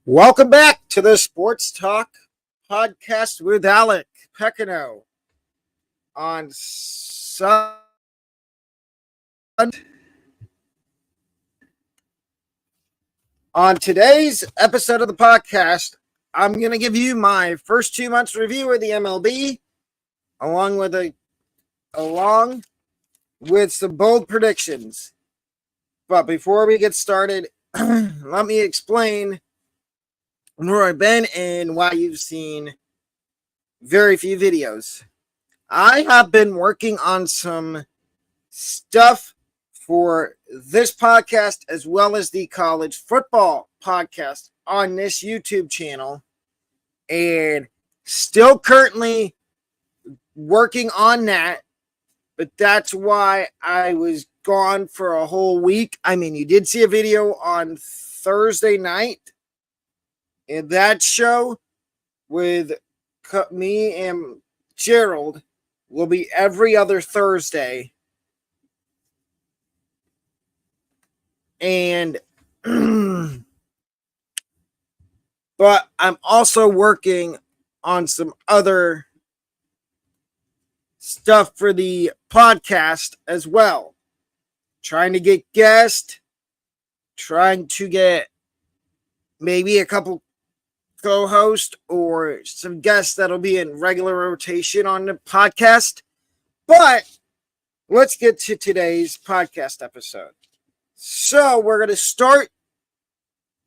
Welcome back to the Sports Talk podcast with Alec Pecano on On today's episode of the podcast, I'm going to give you my first 2 months review of the MLB, along with some bold predictions. But before we get started, let me explain where I've been and why you've seen very few videos. I have been working on some stuff for this podcast as well as the college football podcast on this YouTube channel, and still currently working on that, but that's why I was gone for a whole week. I mean, you did see a video on Thursday night, and that show with me and Gerald will be every other Thursday. And but I'm also working on some other stuff for the podcast as well. Trying to get guests, trying to get maybe a couple co-host or some guests that'll be in regular rotation on the podcast. But let's get to today's podcast episode. So we're going to start,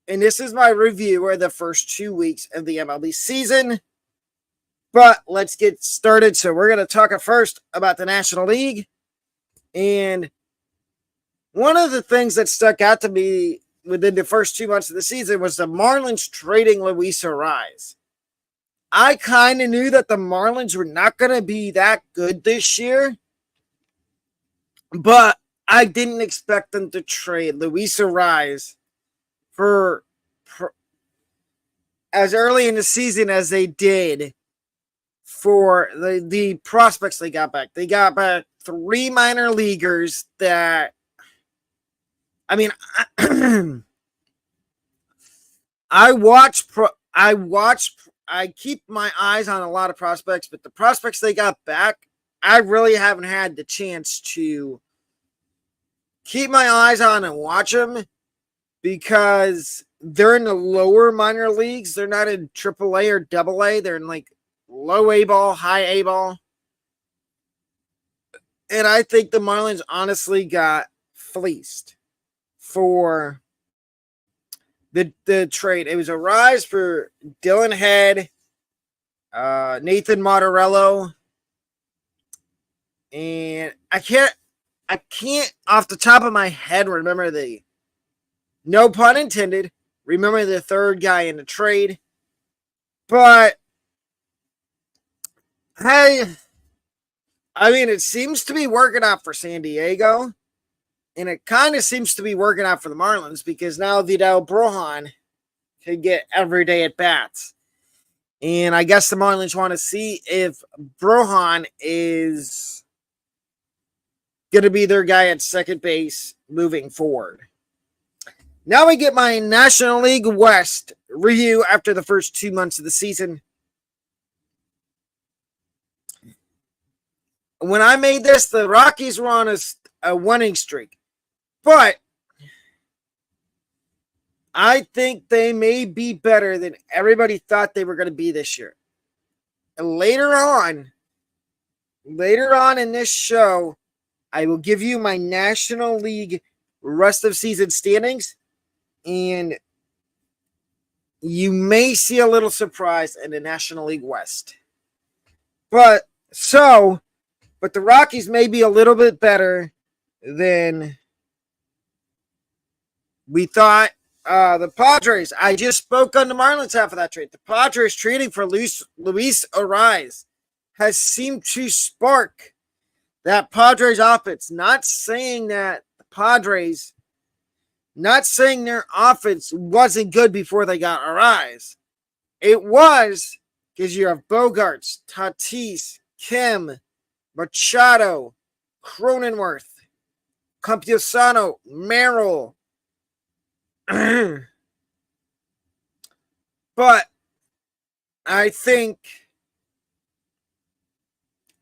and this is my review of the first 2 weeks of the MLB season. But let's get started. So we're going to talk first about the National League. And one of the things that stuck out to me within the first 2 months of the season was the Marlins trading Luis Arraez. I kind of knew that the Marlins were not going to be that good this year, but I didn't expect them to trade Luis Arraez for as early in the season as they did for the prospects they got back. They got back 3 minor leaguers that, I mean, I keep my eyes on a lot of prospects, but the prospects they got back, I really haven't had the chance to keep my eyes on and watch them because they're in the lower minor leagues. They're not in AAA or AA. They're in like low A ball, high A ball. And I think the Marlins honestly got fleeced for the trade. It was a rise for Dylan Head, Nathan Martorello, and I can't off the top of my head remember no pun intended, remember the third guy in the trade. But hey, I mean, it seems to be working out for San Diego. And it kind of seems to be working out for the Marlins because now Vidal Brohan can get everyday at bats. And I guess the Marlins want to see if Brohan is going to be their guy at second base moving forward. Now we get my National League West review after the first 2 months of the season. When I made this, the Rockies were on a winning streak. But I think they may be better than everybody thought they were going to be this year. And later on in this show, I will give you my National League rest of season standings. And you may see a little surprise in the National League West. But the Rockies may be a little bit better than we thought. The Padres, I just spoke on the Marlins half of that trade. The Padres trading for Luis Arraez has seemed to spark that Padres offense. Not saying their offense wasn't good before they got Arraez. It was because you have Bogarts, Tatis, Kim, Machado, Cronenworth, Campusano, Merrill, But I think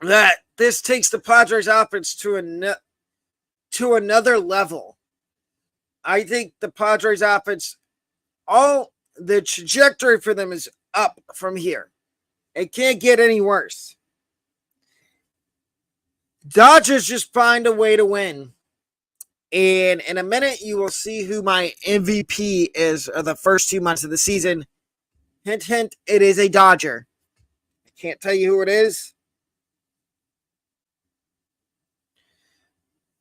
that this takes the Padres offense to another level. I think the Padres offense, all the trajectory for them is up from here. It can't get any worse. Dodgers just find a way to win. And in a minute, you will see who my MVP is of the first 2 months of the season. Hint, hint, it is a Dodger. I can't tell you who it is.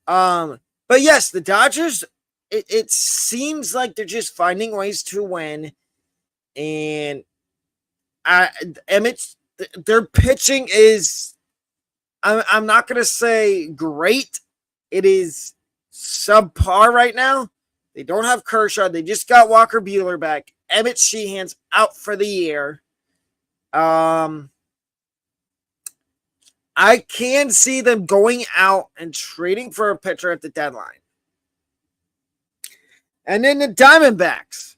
But yes, the Dodgers, it seems like they're just finding ways to win. And their pitching is, I'm not going to say great. It is subpar right now. They don't have Kershaw. They just got Walker Buehler back. Emmett Sheehan's out for the year. I can see them going out and trading for a pitcher at the deadline. And then the Diamondbacks.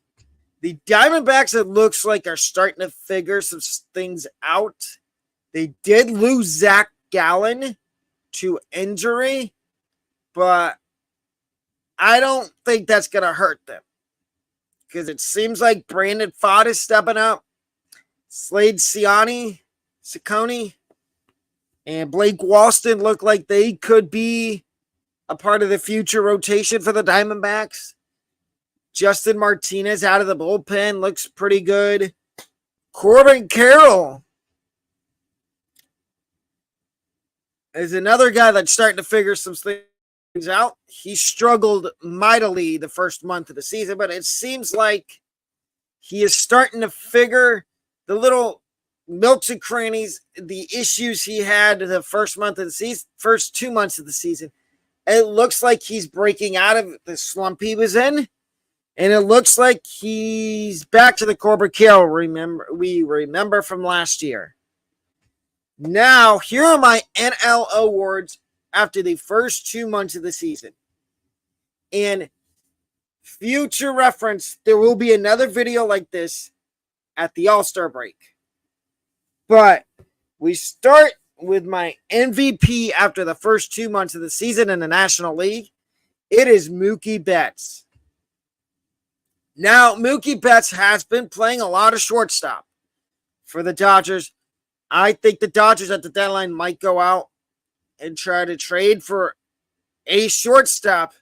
The Diamondbacks, it looks like, are starting to figure some things out. They did lose Zach Gallen to injury, but I don't think that's going to hurt them. Because it seems like Brandon Pfaadt is stepping up. Slade Ciccone, and Blake Walston look like they could be a part of the future rotation for the Diamondbacks. Justin Martinez out of the bullpen looks pretty good. Corbin Carroll is another guy that's starting to figure some things out. He struggled mightily the first month of the season, but it seems like he is starting to figure the little nooks and crannies, the issues he had the first month of the season, first 2 months of the season. It looks like he's breaking out of the slump he was in, and it looks like he's back to the Corbin Carroll we remember from last year. Now, here are my NL awards after the first 2 months of the season. In future reference, there will be another video like this at the All-Star break. But we start with my MVP after the first 2 months of the season in the National League. It is Mookie Betts. Now, Mookie Betts has been playing a lot of shortstop for the Dodgers. I think the Dodgers at the deadline might go out and try to trade for a shortstop.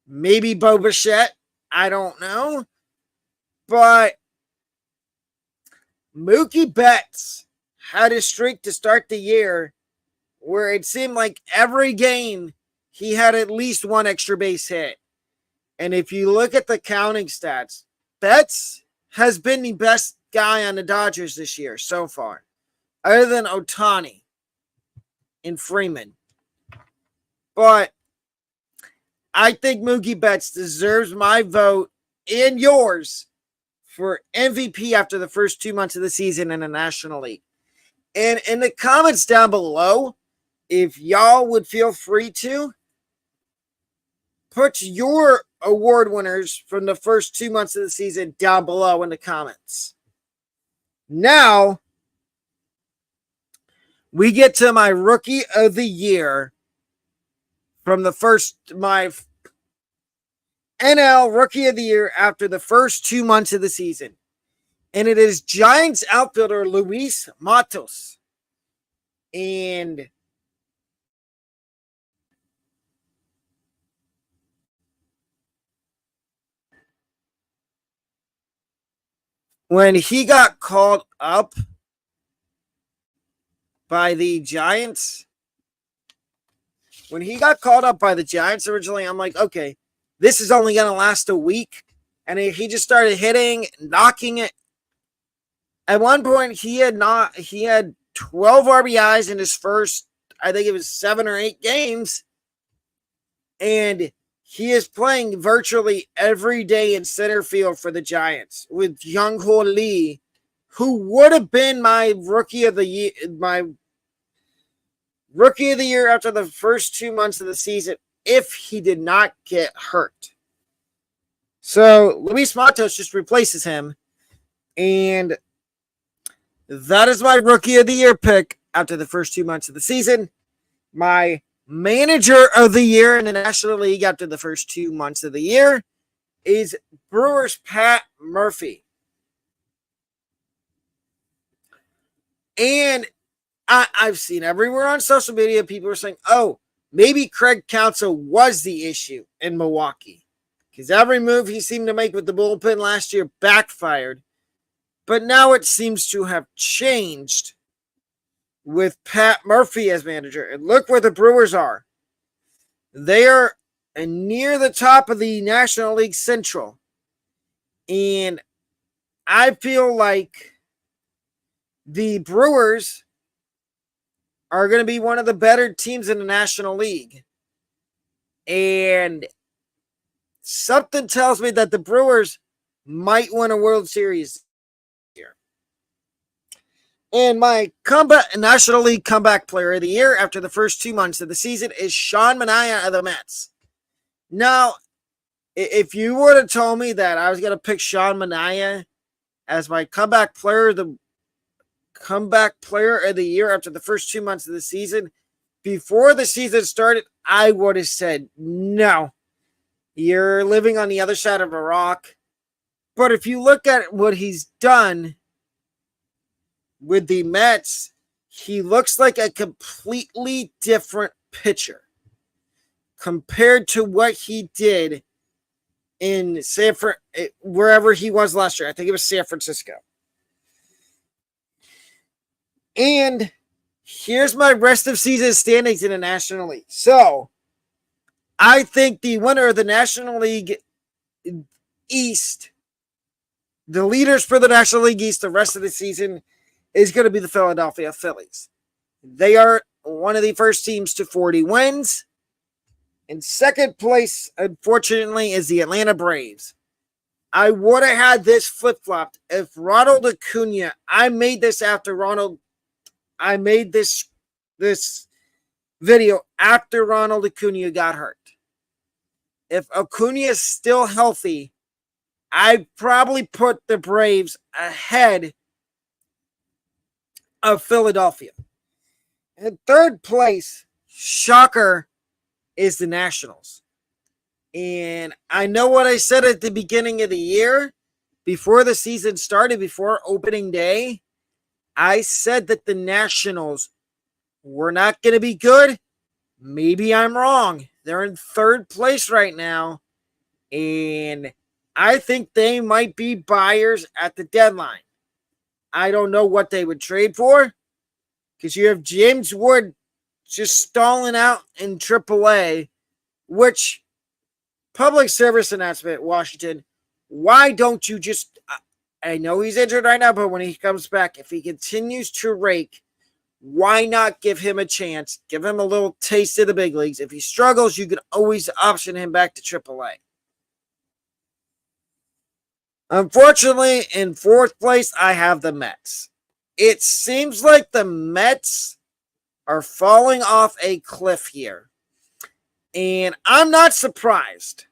Maybe Bo Bichette. I don't know. But Mookie Betts had a streak to start the year where it seemed like every game he had at least one extra base hit. And if you look at the counting stats, Betts has been the best guy on the Dodgers this year so far, other than Ohtani and Freeman. But I think Mookie Betts deserves my vote and yours for MVP after the first 2 months of the season in the National League. And in the comments down below, if y'all would feel free to put your award winners from the first 2 months of the season down below in the comments. Now, we get to my Rookie of the Year from my NL Rookie of the Year after the first 2 months of the season. And it is Giants outfielder Luis Matos. And when he got called up by the Giants, originally, I'm like, okay, this is only going to last a week. And he just started hitting, knocking it. At one point, he had 12 RBIs in his first, I think it was 7 or 8 games. And he is playing virtually every day in center field for the Giants with Young-Ho Lee, who would have been my Rookie of the Year after the first 2 months of the season if he did not get hurt. So Luis Matos just replaces him. And that is my Rookie of the Year pick after the first 2 months of the season. My Manager of the Year in the National League after the first 2 months of the year is Brewers' Pat Murphy. And I've seen everywhere on social media, people are saying, oh, maybe Craig Counsell was the issue in Milwaukee. Because every move he seemed to make with the bullpen last year backfired. But now it seems to have changed with Pat Murphy as manager. And look where the Brewers are. They are near the top of the National League Central. And I feel like the Brewers are going to be one of the better teams in the National League. And something tells me that the Brewers might win a World Series here. And my National League Comeback Player of the Year after the first 2 months of the season is Sean Manaea of the Mets. Now, if you would have told me that I was going to pick Sean Manaea as my comeback player of the year after the first 2 months of the season, before the season started, I would have said, no, you're living on the other side of a rock. But if you look at what he's done with the Mets, he looks like a completely different pitcher compared to what he did in wherever he was last year. I think it was San Francisco. And here's my rest of season standings in the National League. So, I think the winner of the National League East, the leaders for the National League East the rest of the season, is going to be the Philadelphia Phillies. They are one of the first teams to 40 wins. In second place, unfortunately, is the Atlanta Braves. I would have had this flip-flopped if Ronald Acuna, I made this video after Ronald Acuna got hurt. If Acuna is still healthy, I'd probably put the Braves ahead of Philadelphia. In third place, shocker, is the Nationals. And I know what I said at the beginning of the year, before the season started, before opening day, I said that the Nationals were not going to be good. Maybe I'm wrong. They're in third place right now. And I think they might be buyers at the deadline. I don't know what they would trade for, because you have James Wood just stalling out in AAA, which, public service announcement, Washington, why don't you just, I know he's injured right now, but when he comes back, if he continues to rake, why not give him a chance? Give him a little taste of the big leagues. If he struggles, you can always option him back to AAA. Unfortunately, in fourth place, I have the Mets. It seems like the Mets are falling off a cliff here. And I'm not surprised.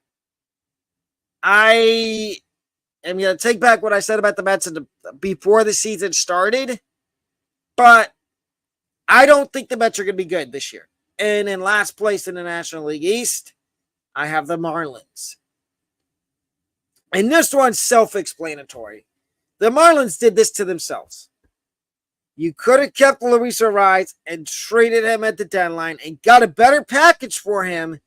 I am going to take back what I said about the Mets before the season started. But I don't think the Mets are going to be good this year. And in last place in the National League East, I have the Marlins. And this one's self-explanatory. The Marlins did this to themselves. You could have kept Luis Ariz and traded him at the deadline and got a better package for him,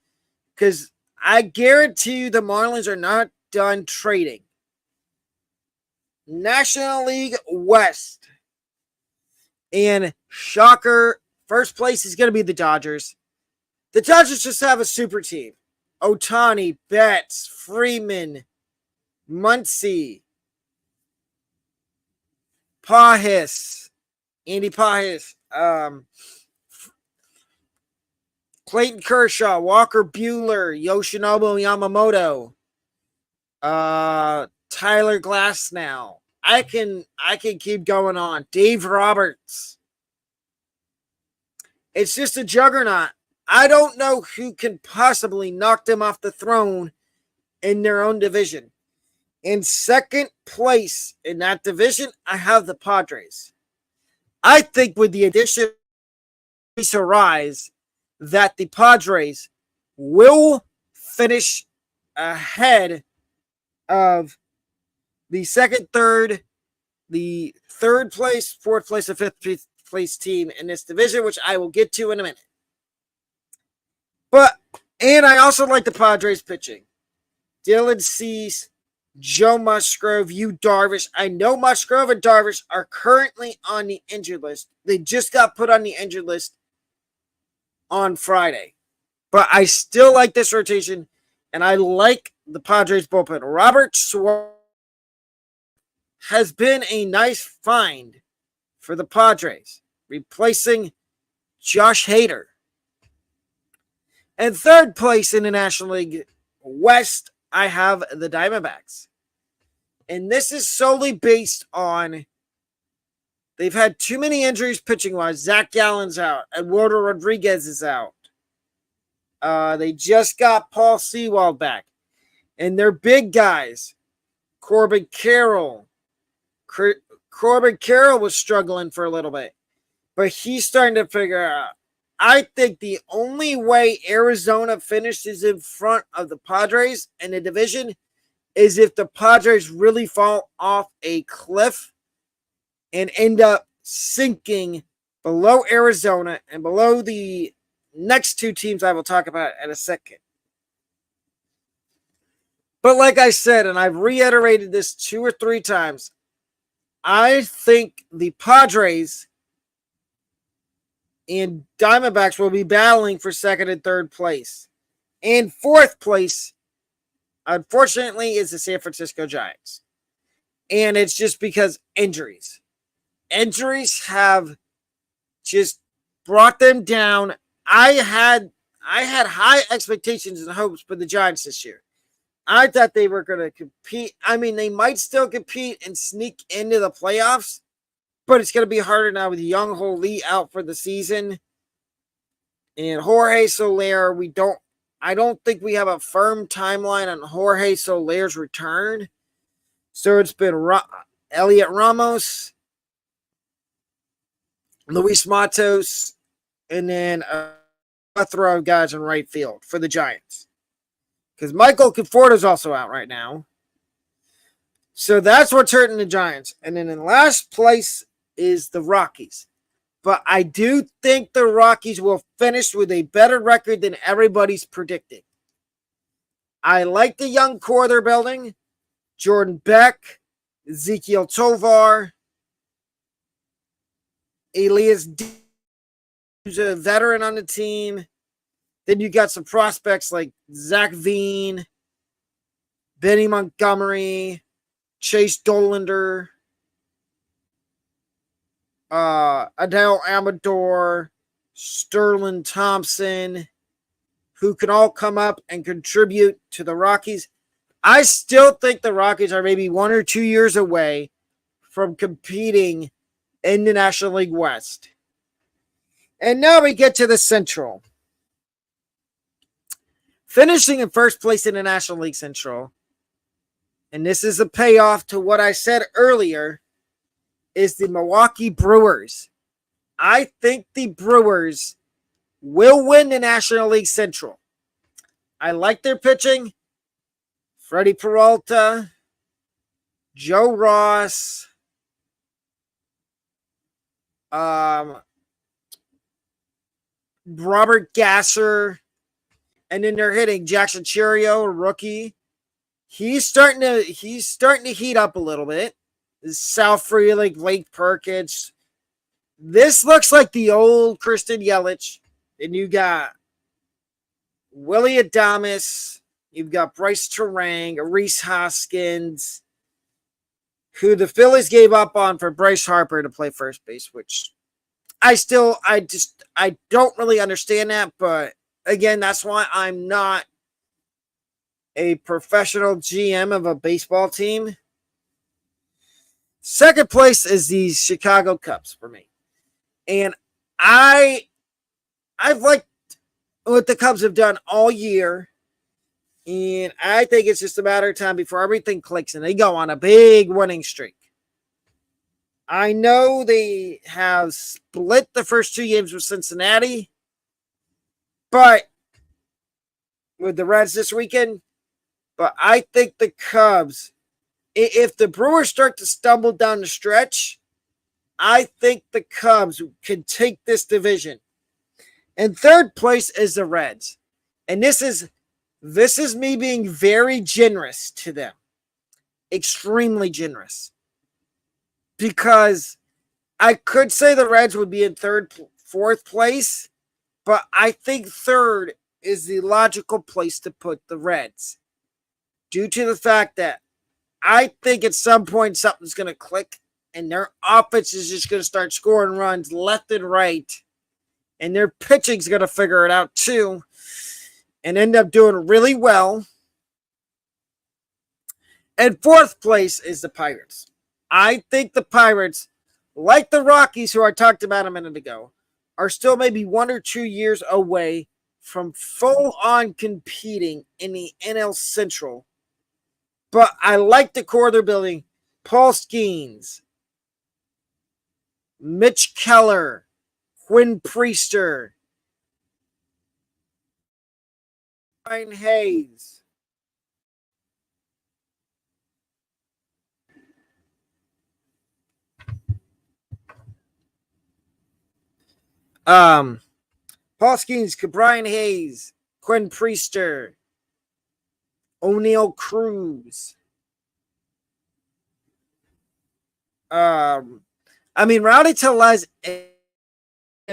because I guarantee you the Marlins are not done trading. National League West. And shocker, first place is going to be the Dodgers. The Dodgers just have a super team. Ohtani, Betts, Freeman, Muncy, Andy Pahis, Clayton Kershaw, Walker Buehler, Yoshinobu Yamamoto, Tyler Glasnow. I can keep going on. Dave Roberts. It's just a juggernaut. I don't know who can possibly knock them off the throne in their own division. In second place in that division, I have the Padres. I think with the addition of Rise, that the Padres will finish ahead of the second, the third place, fourth place, and fifth place team in this division, which I will get to in a minute. And I also like the Padres pitching. Dylan Cease, Joe Musgrove, Yu Darvish. I know Musgrove and Darvish are currently on the injured list. They just got put on the injured list on Friday. But I still like this rotation, and I like the Padres bullpen. Robert Suarez has been a nice find for the Padres, replacing Josh Hader. And third place in the National League West, I have the Diamondbacks. And this is solely based on they've had too many injuries pitching-wise. Zach Gallen's out. Eduardo Rodriguez is out. They just got Paul Sewald back. And they're big guys. Corbin Carroll. Corbin Carroll was struggling for a little bit. But he's starting to figure out. I think the only way Arizona finishes in front of the Padres in the division is if the Padres really fall off a cliff and end up sinking below Arizona and below the next two teams I will talk about in a second. But like I said, and I've reiterated this 2 or 3 times, I think the Padres and Diamondbacks will be battling for second and third place. And fourth place, unfortunately, is the San Francisco Giants. And it's just because injuries. Injuries have just brought them down. I had high expectations and hopes for the Giants this year. I thought they were going to compete. I mean, they might still compete and sneak into the playoffs, but it's going to be harder now with Young Ho Lee out for the season. And Jorge Soler, I don't think we have a firm timeline on Jorge Soler's return. So it's been Elliot Ramos, Luis Matos, and then a plethora of guys in right field for the Giants. Because Michael Conforto's also out right now. So that's what's hurting the Giants. And then in last place is the Rockies. But I do think the Rockies will finish with a better record than everybody's predicting. I like the young core they're building. Jordan Beck, Ezekiel Tovar, Elias D, who's a veteran on the team. Then you got some prospects like Zach Veen, Benny Montgomery, Chase Dollander, Adele Amador, Sterling Thompson, who can all come up and contribute to the Rockies. I still think the Rockies are maybe 1 or 2 years away from competing in the National League West. And now we get to the Central. Finishing in first place in the National League Central, and this is a payoff to what I said earlier, is the Milwaukee Brewers. I think the Brewers will win the National League Central. I like their pitching. Freddie Peralta, Joe Ross, Robert Gasser, and then they're hitting Jackson Cheerio, a rookie. He's starting to heat up a little bit. Sal Frelick, Blake Perkins. This looks like the old Christian Yelich. And you got Willie Adames. You've got Bryce Terang, Reese Hoskins, who the Phillies gave up on for Bryce Harper to play first base, which I don't really understand that. But again, that's why I'm not a professional GM of a baseball team. Second place is the Chicago Cubs for me. And I've liked what the Cubs have done all year. And I think it's just a matter of time before everything clicks and they go on a big winning streak. I know they have split the first 2 games with Cincinnati, but with the Reds this weekend. But I think the Cubs, if the Brewers start to stumble down the stretch, I think the Cubs can take this division. And third place is the Reds. And this is me being very generous to them. Extremely generous. Because I could say the Reds would be in fourth place, but I think third is the logical place to put the Reds. Due to the fact that I think at some point something's going to click and their offense is just going to start scoring runs left and right. And their pitching's going to figure it out too and end up doing really well. And fourth place is the Pirates. I think the Pirates, like the Rockies, who I talked about a minute ago, are still maybe 1 or 2 years away from full-on competing in the NL Central. But I like the core they're building. Paul Skeens, Mitch Keller, Quinn Priester, Ryan Hayes. Paul Skeens, Brian Hayes, Quinn Priester, O'Neal Cruz. Rowdy Tellez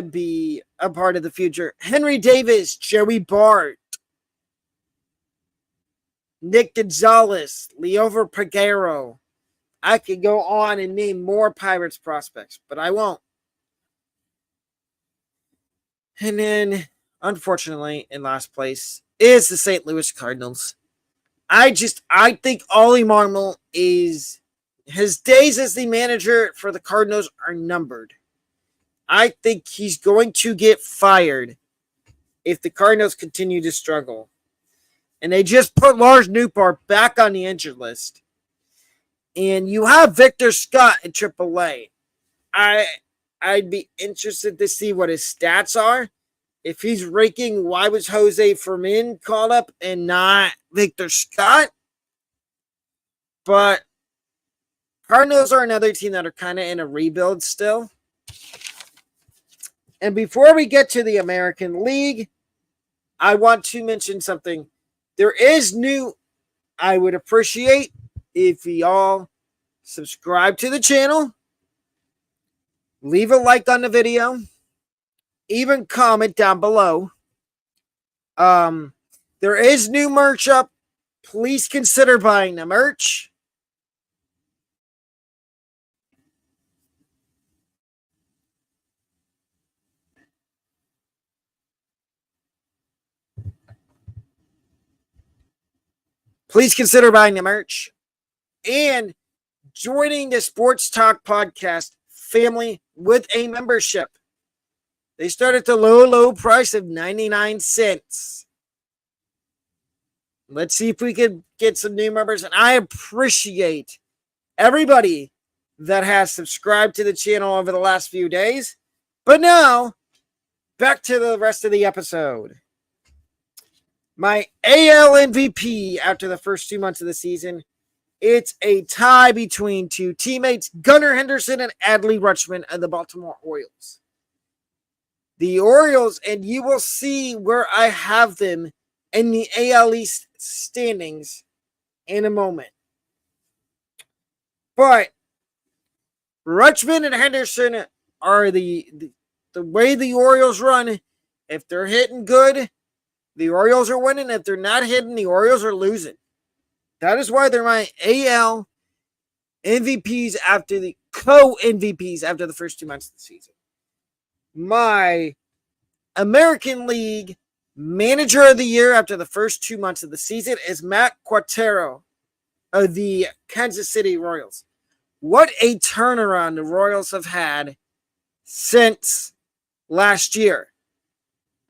be a part of the future. Henry Davis, Joey Bart, Nick Gonzalez, Leover Peguero. I could go on and name more Pirates prospects, but I won't. And then, unfortunately, in last place is the St. Louis Cardinals. I think Ollie Marmol his days as the manager for the Cardinals are numbered. I think he's going to get fired if the Cardinals continue to struggle. And they just put Lars Nootbaar back on the injured list. And you have Victor Scott in AAA. I'd be interested to see what his stats are. If he's raking, why was Jose Fermin called up and not Victor Scott? But Cardinals are another team that are kind of in a rebuild still. And before we get to the American League, I want to mention something. There is new. I would appreciate if y'all subscribe to the channel, leave a like on the video, even comment down below. There is new merch up. Please consider buying the merch. Please consider buying the merch and joining the Sports Talk Podcast family with a membership. They start at the low price of 99 cents. Let's see if we can get some new members. And I appreciate everybody that has subscribed to the channel over the last few days. But now, back to the rest of the episode. My AL MVP after the first 2 months of the season, it's a tie between two teammates, Gunnar Henderson and Adley Rutschman of the Baltimore Orioles. The Orioles, and you will see where I have them in the AL East standings in a moment. But Rutschman and Henderson are the way the Orioles run. If they're hitting good, the Orioles are winning. If they're not hitting, the Orioles are losing. That is why they're my AL MVPs after the co-MVPs after the first 2 months of the season. My American League Manager of the Year after the first 2 months of the season is Matt Quatraro of the Kansas City Royals. What a turnaround the Royals have had since last year.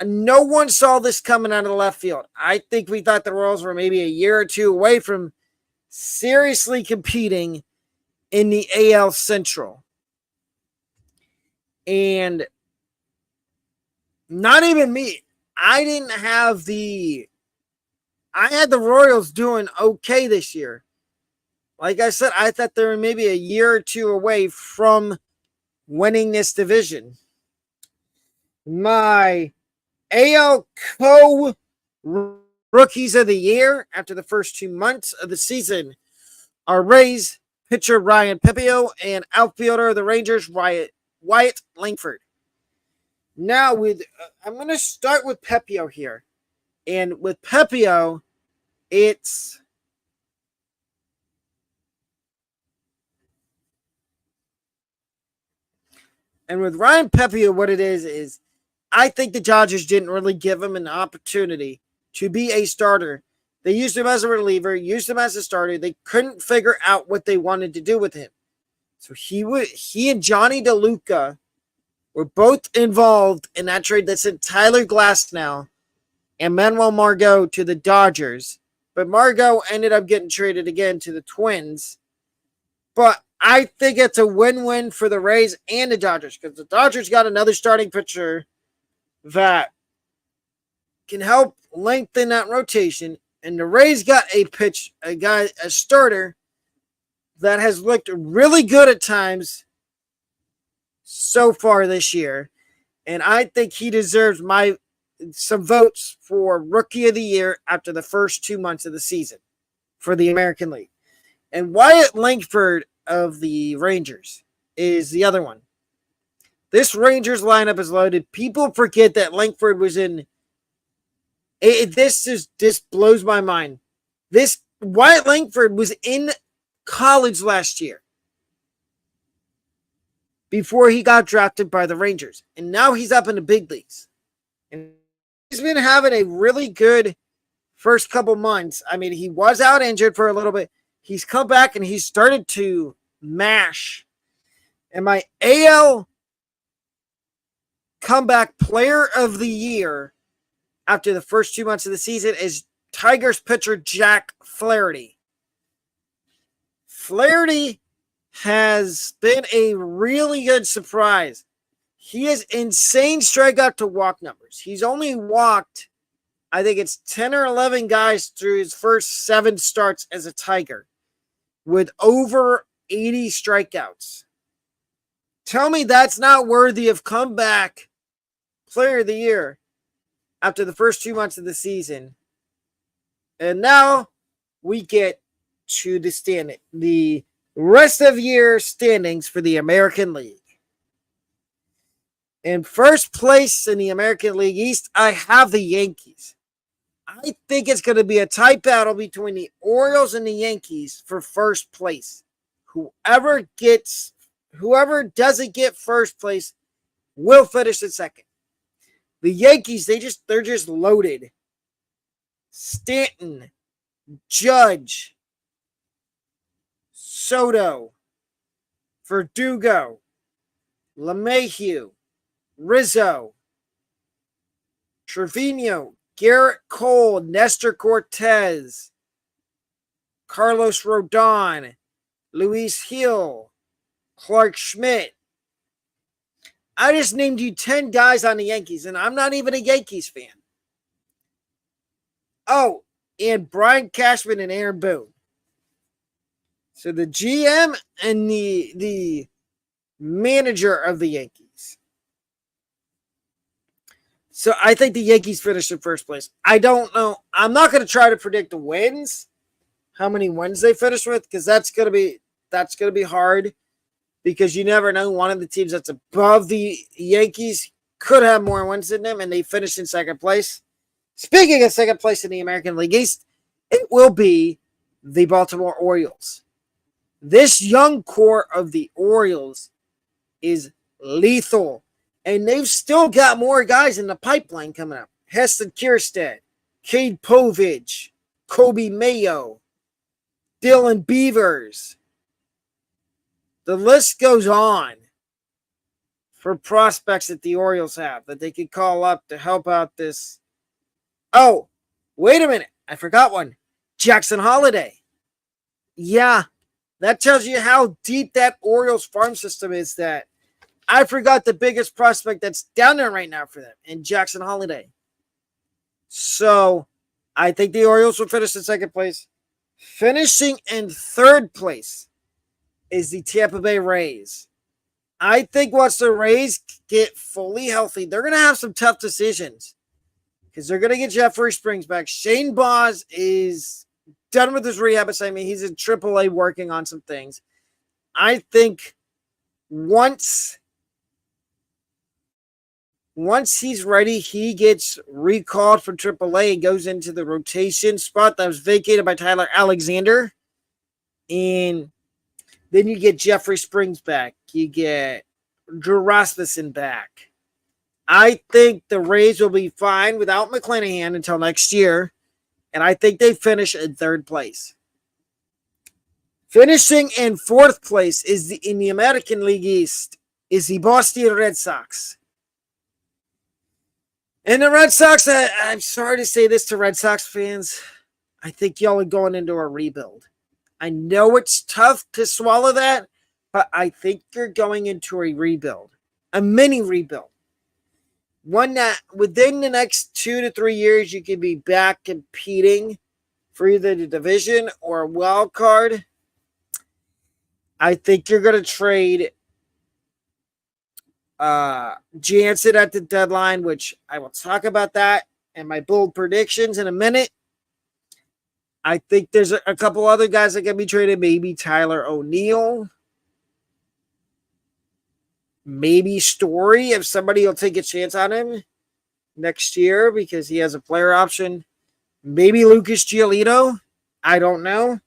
No one saw this coming out of the left field. I think we thought the Royals were maybe a year or two away from seriously competing in the AL Central. And not even me. I had the Royals doing okay this year. Like I said, I thought they were maybe a year or two away from winning this division. My AL rookies of the year after the first 2 months of the season are Rays pitcher Ryan Pepiot and outfielder of the Rangers Wyatt Langford. Now, I'm going to start with Pepiot here. And with Pepiot, and with Ryan Pepiot, what it is I think the Dodgers didn't really give him an opportunity to be a starter. They used him as a reliever, used him as a starter. They couldn't figure out what they wanted to do with him. So he and Johnny DeLuca were both involved in that trade that sent Tyler Glasnow and Manuel Margot to the Dodgers. But Margot ended up getting traded again to the Twins. But I think it's a win-win for the Rays and the Dodgers because the Dodgers got another starting pitcher that can help lengthen that rotation. And the Rays got a starter that has looked really good at times so far this year. And I think he deserves some votes for Rookie of the Year after the first 2 months of the season for the American League. And Wyatt Langford of the Rangers is the other one. This Rangers lineup is loaded. People forget that Langford was in. This blows my mind. Wyatt Langford was in college last year before he got drafted by the Rangers. And now he's up in the big leagues. And he's been having a really good first couple months. I mean, he was out injured for a little bit. He's come back and he's started to mash. And my AL comeback player of the year after the first 2 months of the season is Tigers pitcher Jack Flaherty. Flaherty has been a really good surprise. He has insane strikeout to walk numbers. He's only walked, I think it's 10 or 11 guys through his first 7 starts as a Tiger with over 80 strikeouts. Tell me that's not worthy of comeback player of the year after the first 2 months of the season. And now we get to the rest of year standings for the American League. In first place in the American League East, I have the Yankees. I think it's going to be a tight battle between the Orioles and the Yankees for first place. Whoever doesn't get first place will finish in second. The Yankees, they're just loaded. Stanton, Judge, Soto, Verdugo, LeMahieu, Rizzo, Trevino, Garrett Cole, Nestor Cortez, Carlos Rodon, Luis Hill, Clark Schmidt. I just named you 10 guys on the Yankees, and I'm not even a Yankees fan. Oh, and Brian Cashman and Aaron Boone. So the GM and the manager of the Yankees. So I think the Yankees finished in first place. I don't know. I'm not going to try to predict the wins, how many wins they finish with, because that's going to be hard. Because you never know, one of the teams that's above the Yankees could have more wins than them, and they finished in second place. Speaking of second place in the American League East, it will be the Baltimore Orioles. This young core of the Orioles is lethal, and they've still got more guys in the pipeline coming up. Heston Kjerstad, Cade Povich, Kobe Mayo, Dylan Beavers. The list goes on for prospects that the Orioles have that they could call up to help out this. Oh, wait a minute. I forgot one. Jackson Holiday. Yeah, that tells you how deep that Orioles farm system is that I forgot the biggest prospect that's down there right now for them in Jackson Holiday. So I think the Orioles will finish in second place. Finishing in third place is the Tampa Bay Rays. I think once the Rays get fully healthy, they're going to have some tough decisions because they're going to get Jeffrey Springs back. Shane Baz is done with his rehab assignment. He's in AAA working on some things. I think once he's ready, he gets recalled from AAA and goes into the rotation spot that was vacated by Tyler Alexander. And then you get Jeffrey Springs back. You get Drew Rasmussen back. I think the Rays will be fine without McClanahan until next year. And I think they finish in third place. Finishing in fourth place is in the American League East is the Boston Red Sox. And the Red Sox, I'm sorry to say this to Red Sox fans, I think y'all are going into a rebuild. I know it's tough to swallow that, but I think you're going into a rebuild, a mini rebuild. One that within the next 2 to 3 years, you can be back competing for either the division or a wild card. I think you're going to trade Jansen at the deadline, which I will talk about that and my bold predictions in a minute. I think there's a couple other guys that can be traded. Maybe Tyler O'Neill. Maybe Story, if somebody will take a chance on him next year because he has a player option. Maybe Lucas Giolito. I don't know.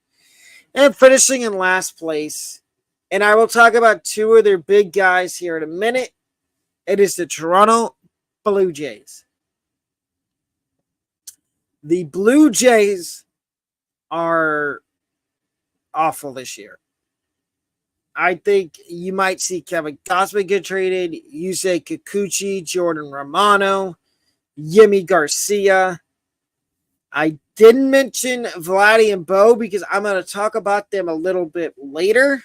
And finishing in last place. And I will talk about two of their big guys here in a minute. It is the Toronto Blue Jays. The Blue Jays are awful this year. I think you might see Kevin Gausman get traded, Yusei Kikuchi, Jordan Romano, Yimi Garcia. I didn't mention Vladdy and Bo because I'm going to talk about them a little bit later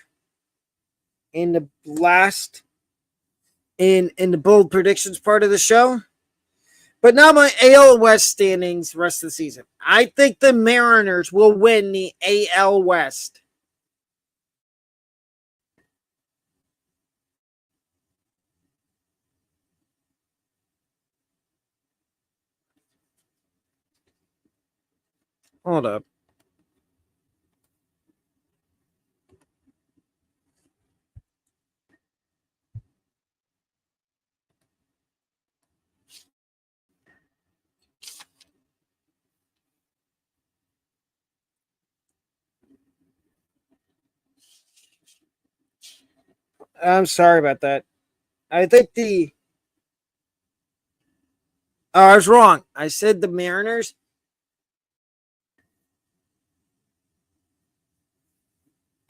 in the last in the bold predictions part of the show. But now my AL West standings rest of the season. I think the Mariners will win the AL West. Hold up. I'm sorry about that. I think I was wrong. I said the Mariners.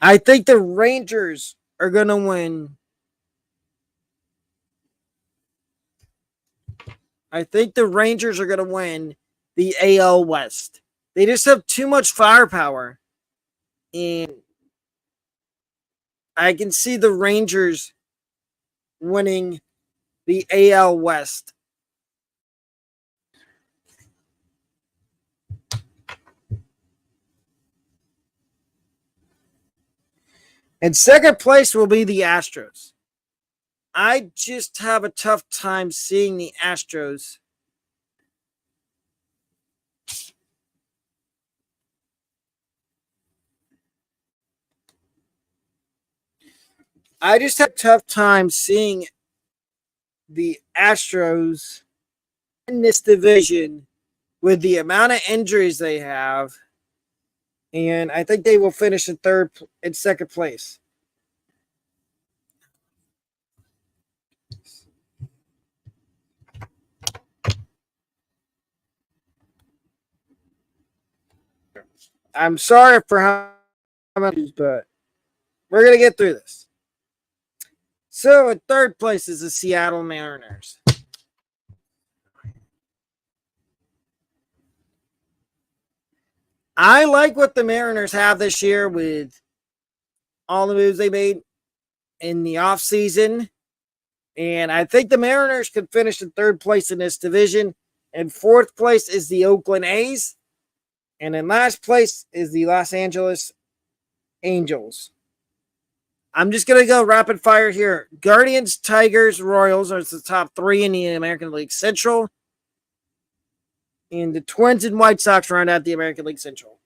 I think the Rangers are going to win. I think the Rangers are going to win the AL West. They just have too much firepower. And I can see the Rangers winning the AL West. And second place will be the Astros. I just have a tough time seeing the Astros I just have a tough time seeing the Astros in this division with the amount of injuries they have. And I think they will finish in second place. I'm sorry for how much, but we're going to get through this. So at third place is the Seattle Mariners. I like what the Mariners have this year with all the moves they made in the offseason. And I think the Mariners could finish in third place in this division. And fourth place is the Oakland A's. And in last place is the Los Angeles Angels. I'm just going to go rapid fire here. Guardians, Tigers, Royals are the top three in the American League Central. And the Twins and White Sox round out the American League Central.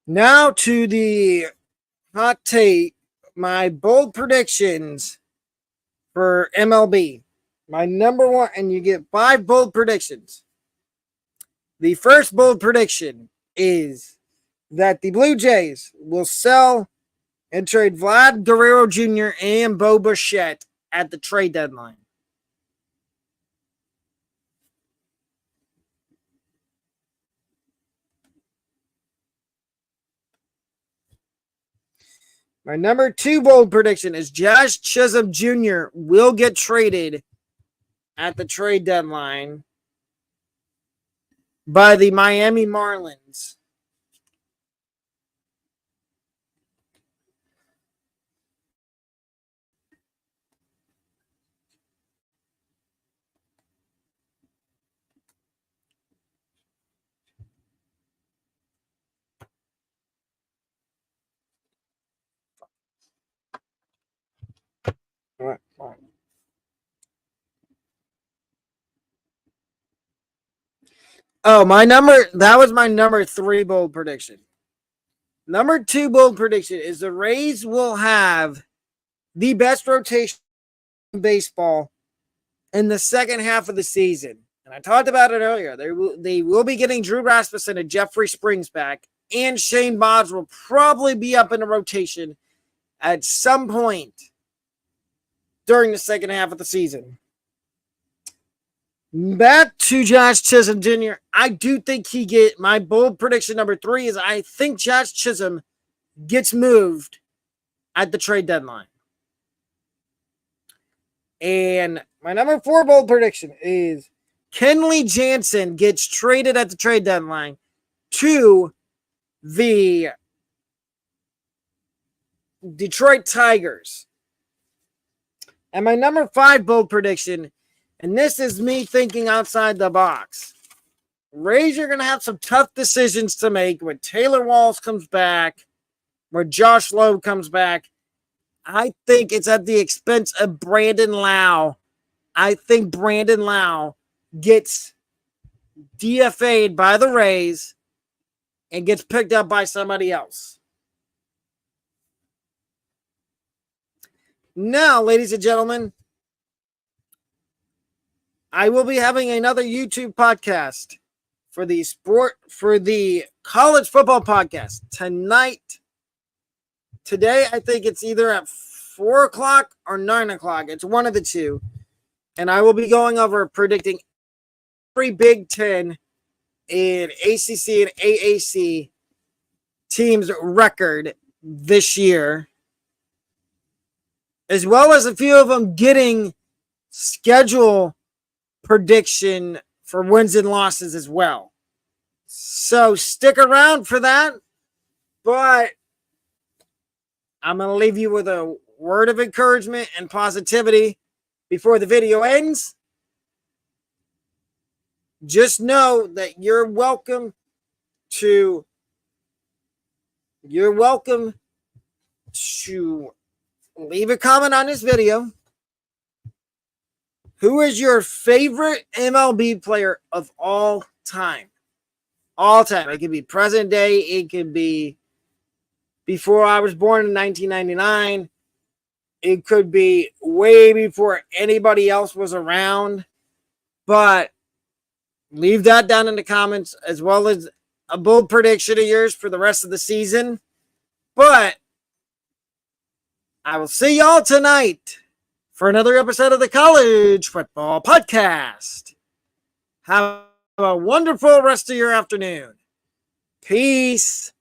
Now to the hot take, my bold predictions for MLB. My number one, and you get 5 bold predictions. The first bold prediction is that the Blue Jays will sell and trade Vlad Guerrero Jr. and Bo Bichette at the trade deadline. My number 2 bold prediction is Josh Chisholm Jr. will get traded at the trade deadline by the Miami Marlins. That was my number 3 bold prediction. Number 2 bold prediction is the Rays will have the best rotation in baseball in the second half of the season. And I talked about it earlier. They will be getting Drew Rasmussen and Jeffrey Springs back, and Shane Boggs will probably be up in the rotation at some point during the second half of the season. Back to Josh Chisholm Jr. I do think my bold prediction number 3 is I think Josh Chisholm gets moved at the trade deadline. And my number 4 bold prediction is Kenley Jansen gets traded at the trade deadline to the Detroit Tigers. And my number 5 bold prediction, and this is me thinking outside the box. Rays are going to have some tough decisions to make when Taylor Walls comes back, when Josh Lowe comes back. I think it's at the expense of Brandon Lau. I think Brandon Lau gets DFA'd by the Rays and gets picked up by somebody else. Now, ladies and gentlemen, I will be having another YouTube podcast for the college football podcast today. I think it's either at 4 o'clock or 9 o'clock. It's one of the two. And I will be going over predicting every Big Ten and ACC and AAC teams' record this year, as well as a few of them getting schedule prediction for wins and losses as well. So stick around for that. But I'm going to leave you with a word of encouragement and positivity before the video ends. Just know that you're welcome to leave a comment on this video. Who is your favorite MLB player of all time? All time. It could be present day. It could be before I was born in 1999. It could be way before anybody else was around. But leave that down in the comments, as well as a bold prediction of yours for the rest of the season. But I will see y'all tonight for another episode of the College Football Podcast. Have a wonderful rest of your afternoon. Peace.